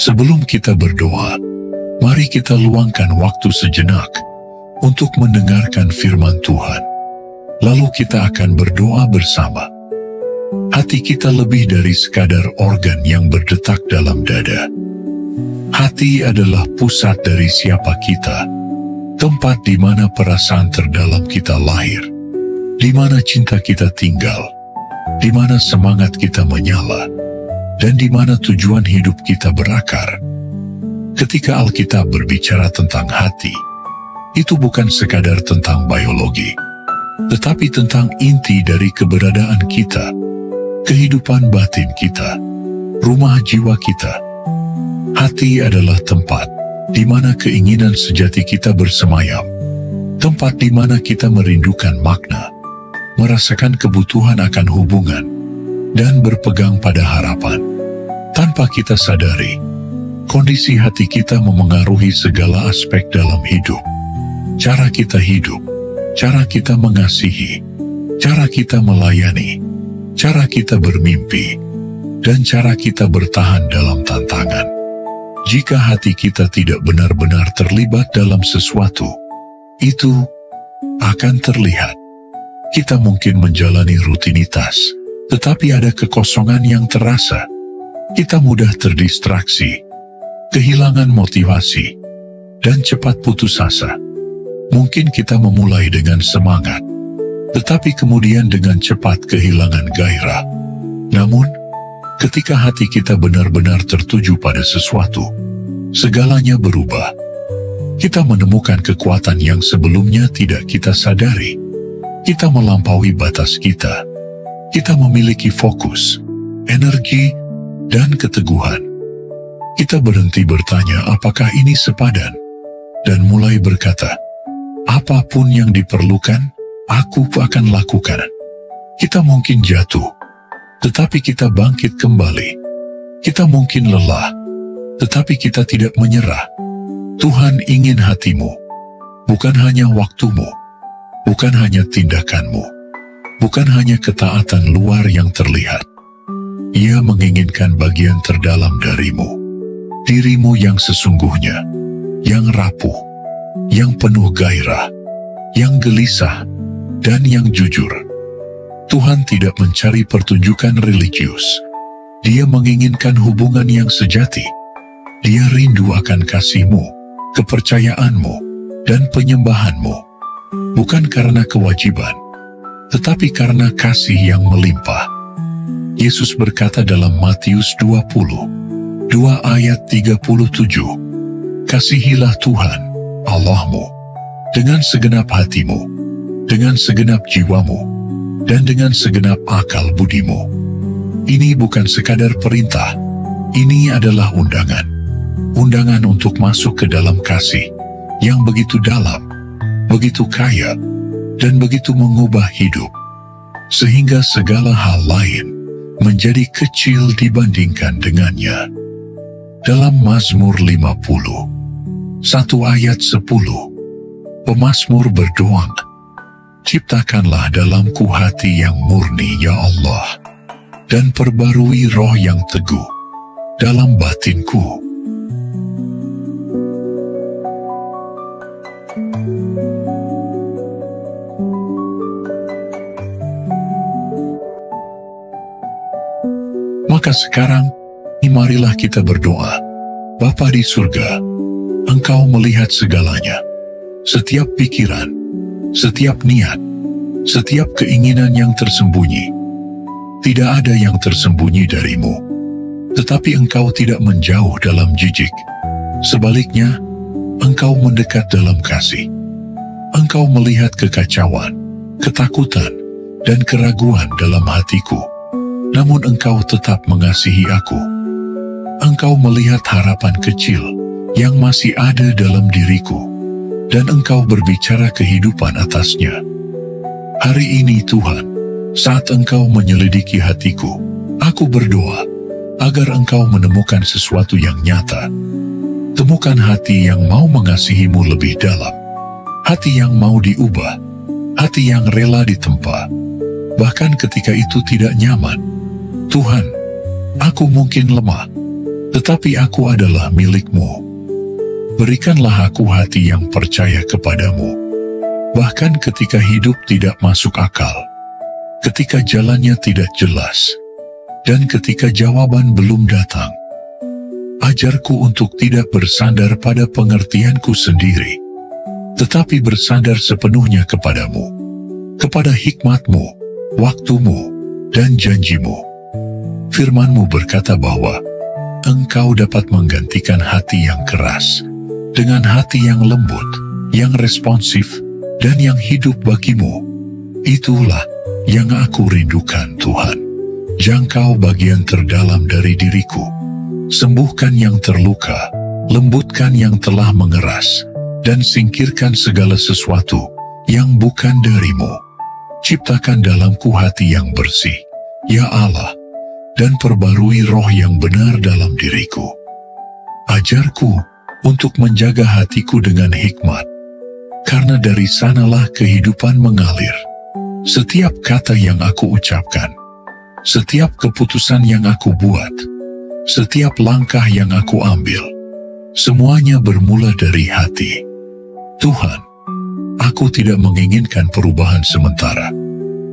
Sebelum kita berdoa, mari kita luangkan waktu sejenak untuk mendengarkan firman Tuhan. Lalu kita akan berdoa bersama. Hati kita lebih dari sekadar organ yang berdetak dalam dada. Hati adalah pusat dari siapa kita, tempat di mana perasaan terdalam kita lahir, di mana cinta kita tinggal, di mana semangat kita menyala, dan di mana tujuan hidup kita berakar. Ketika Alkitab berbicara tentang hati, itu bukan sekadar tentang biologi, tetapi tentang inti dari keberadaan kita, kehidupan batin kita, rumah jiwa kita. Hati adalah tempat di mana keinginan sejati kita bersemayam, tempat di mana kita merindukan makna, merasakan kebutuhan akan hubungan, dan berpegang pada harapan. Tanpa kita sadari, kondisi hati kita memengaruhi segala aspek dalam hidup. Cara kita hidup, cara kita mengasihi, cara kita melayani, cara kita bermimpi, dan cara kita bertahan dalam tantangan. Jika hati kita tidak benar-benar terlibat dalam sesuatu, itu akan terlihat. Kita mungkin menjalani rutinitas, tetapi ada kekosongan yang terasa. Kita mudah terdistraksi, kehilangan motivasi, dan cepat putus asa. Mungkin kita memulai dengan semangat, tetapi kemudian dengan cepat kehilangan gairah. Namun, ketika hati kita benar-benar tertuju pada sesuatu, segalanya berubah. Kita menemukan kekuatan yang sebelumnya tidak kita sadari. Kita melampaui batas kita. Kita memiliki fokus, energi, dan keteguhan. Kita berhenti bertanya apakah ini sepadan, dan mulai berkata, apapun yang diperlukan, aku akan lakukan. Kita mungkin jatuh, tetapi kita bangkit kembali. Kita mungkin lelah, tetapi kita tidak menyerah. Tuhan ingin hatimu, bukan hanya waktumu, bukan hanya tindakanmu, bukan hanya ketaatan luar yang terlihat. Ia menginginkan bagian terdalam darimu, dirimu yang sesungguhnya, yang rapuh, yang penuh gairah, yang gelisah, dan yang jujur. Tuhan tidak mencari pertunjukan religius. Dia menginginkan hubungan yang sejati. Dia rindu akan kasih-Mu, kepercayaanmu, dan penyembahanmu. Bukan karena kewajiban, tetapi karena kasih yang melimpah. Yesus berkata dalam Matius 20, 2 ayat 37, kasihilah Tuhan, Allahmu, dengan segenap hatimu, dengan segenap jiwamu, dan dengan segenap akal budimu. Ini bukan sekadar perintah, ini adalah undangan. Undangan untuk masuk ke dalam kasih yang begitu dalam, begitu kaya, dan begitu mengubah hidup, sehingga segala hal lain menjadi kecil dibandingkan dengannya. Dalam Mazmur 50, 1 ayat 10, pemazmur berdoa, ciptakanlah dalamku hati yang murni ya Allah, dan perbarui roh yang teguh dalam batinku. Maka sekarang, marilah kita berdoa. Bapa di surga, Engkau melihat segalanya, setiap pikiran, setiap niat, setiap keinginan yang tersembunyi. Tidak ada yang tersembunyi darimu, tetapi Engkau tidak menjauh dalam jijik. Sebaliknya, Engkau mendekat dalam kasih. Engkau melihat kekacauan, ketakutan, dan keraguan dalam hatiku. Namun Engkau tetap mengasihi aku. Engkau melihat harapan kecil yang masih ada dalam diriku, dan Engkau berbicara kehidupan atasnya. Hari ini Tuhan, saat Engkau menyelidiki hatiku, aku berdoa agar Engkau menemukan sesuatu yang nyata. Temukan hati yang mau mengasihi-Mu lebih dalam, hati yang mau diubah, hati yang rela ditempa, bahkan ketika itu tidak nyaman. Tuhan, aku mungkin lemah, tetapi aku adalah milik-Mu. Berikanlah aku hati yang percaya kepadamu, bahkan ketika hidup tidak masuk akal, ketika jalannya tidak jelas, dan ketika jawaban belum datang. Ajarku untuk tidak bersandar pada pengertianku sendiri, tetapi bersandar sepenuhnya kepadamu, kepada hikmat-Mu, waktu-Mu, dan janji-Mu. Firman-Mu berkata bahwa Engkau dapat menggantikan hati yang keras dengan hati yang lembut, yang responsif, dan yang hidup bagimu. Itulah yang aku rindukan, Tuhan. Jangkau bagian terdalam dari diriku, sembuhkan yang terluka, lembutkan yang telah mengeras, dan singkirkan segala sesuatu yang bukan dari-Mu. Ciptakan dalamku hati yang bersih, ya Allah, dan perbarui roh yang benar dalam diriku. Ajarku untuk menjaga hatiku dengan hikmat, karena dari sanalah kehidupan mengalir. Setiap kata yang aku ucapkan, setiap keputusan yang aku buat, setiap langkah yang aku ambil, semuanya bermula dari hati. Tuhan, aku tidak menginginkan perubahan sementara.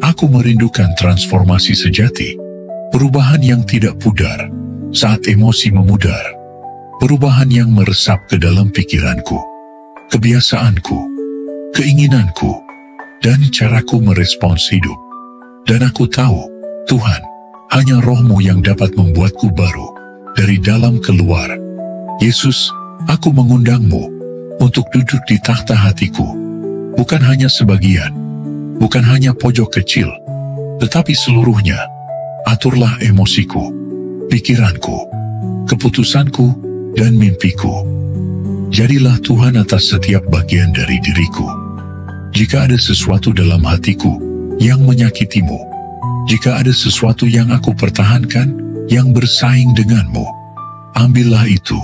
Aku merindukan transformasi sejati, perubahan yang tidak pudar saat emosi memudar, perubahan yang meresap ke dalam pikiranku, kebiasaanku, keinginanku, dan caraku merespons hidup. Dan aku tahu, Tuhan, hanya Roh-Mu yang dapat membuatku baru dari dalam keluar. Yesus, aku mengundang-Mu untuk duduk di takhta hatiku, bukan hanya sebagian, bukan hanya pojok kecil, tetapi seluruhnya. Aturlah emosiku, pikiranku, keputusanku, dan mimpiku. Jadilah Tuhan atas setiap bagian dari diriku. Jika ada sesuatu dalam hatiku yang menyakiti-Mu, jika ada sesuatu yang aku pertahankan yang bersaing dengan-Mu, ambillah itu.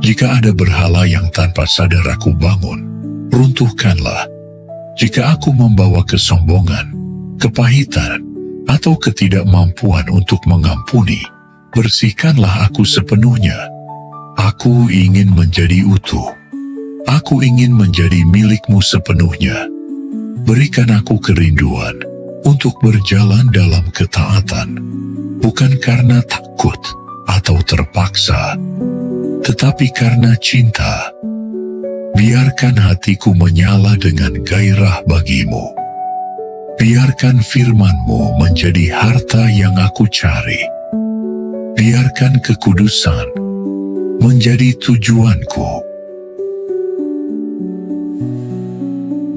Jika ada berhala yang tanpa sadar aku bangun, runtuhkanlah. Jika aku membawa kesombongan, kepahitan, atau ketidakmampuan untuk mengampuni, bersihkanlah aku sepenuhnya. Aku ingin menjadi utuh. Aku ingin menjadi milik-Mu sepenuhnya. Berikan aku kerinduan untuk berjalan dalam ketaatan, bukan karena takut atau terpaksa, tetapi karena cinta. Biarkan hatiku menyala dengan gairah bagi-Mu. Biarkan firman-Mu menjadi harta yang aku cari. Biarkan kekudusan menjadi tujuanku.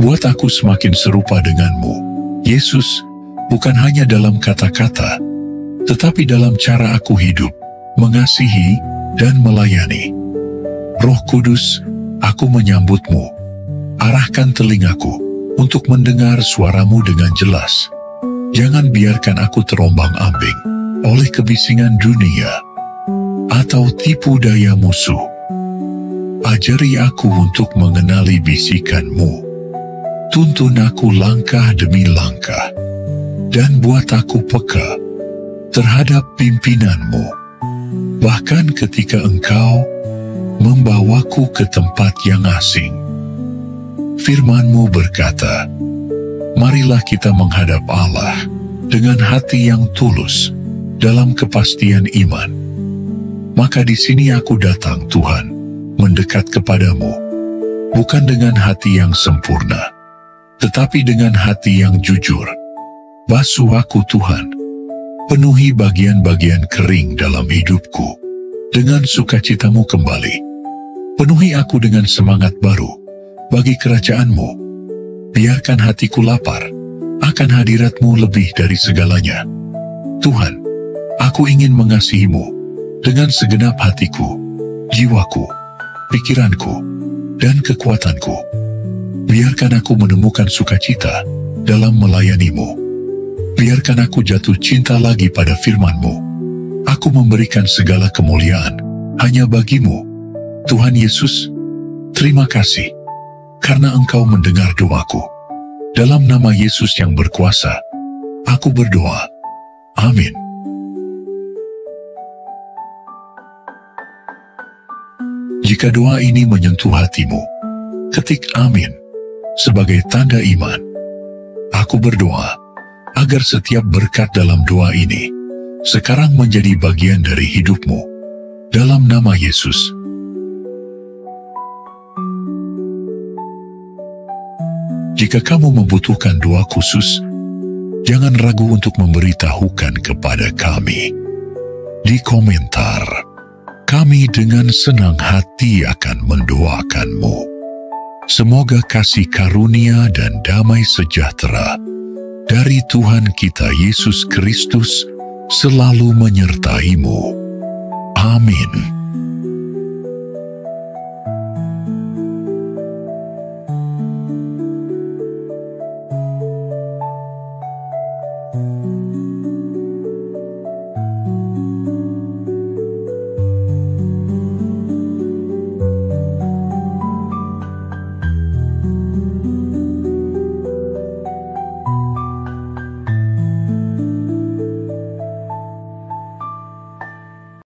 Buat aku semakin serupa dengan-Mu, Yesus, bukan hanya dalam kata-kata, tetapi dalam cara aku hidup, mengasihi, dan melayani. Roh Kudus, aku menyambut-Mu. Arahkan telingaku untuk mendengar suara-Mu dengan jelas. Jangan biarkan aku terombang-ambing oleh kebisingan dunia atau tipu daya musuh. Ajari aku untuk mengenali bisikan-Mu. Tuntun aku langkah demi langkah, dan buat aku peka terhadap pimpinan-Mu. Bahkan ketika Engkau membawaku ke tempat yang asing. Firman-Mu berkata, marilah kita menghadap Allah dengan hati yang tulus dalam kepastian iman. Maka di sini aku datang, Tuhan, mendekat kepadamu, bukan dengan hati yang sempurna, tetapi dengan hati yang jujur. Basuh aku, Tuhan, penuhi bagian-bagian kering dalam hidupku dengan sukacitamu kembali. Penuhi aku dengan semangat baru bagi kerajaan-Mu. Biarkan hatiku lapar akan hadirat-Mu lebih dari segalanya. Tuhan, aku ingin mengasihi-Mu dengan segenap hatiku, jiwaku, pikiranku, dan kekuatanku. Biarkan aku menemukan sukacita dalam melayani-Mu. Biarkan aku jatuh cinta lagi pada firman-Mu. Aku memberikan segala kemuliaan hanya bagi-Mu. Tuhan Yesus, terima kasih karena Engkau mendengar doaku. Dalam nama Yesus yang berkuasa, aku berdoa. Amin. Jika doa ini menyentuh hatimu, ketik amin sebagai tanda iman. Aku berdoa agar setiap berkat dalam doa ini sekarang menjadi bagian dari hidupmu. Dalam nama Yesus. Jika kamu membutuhkan doa khusus, jangan ragu untuk memberitahukan kepada kami. Di komentar, kami dengan senang hati akan mendoakanmu. Semoga kasih karunia dan damai sejahtera dari Tuhan kita Yesus Kristus selalu menyertaimu. Amin.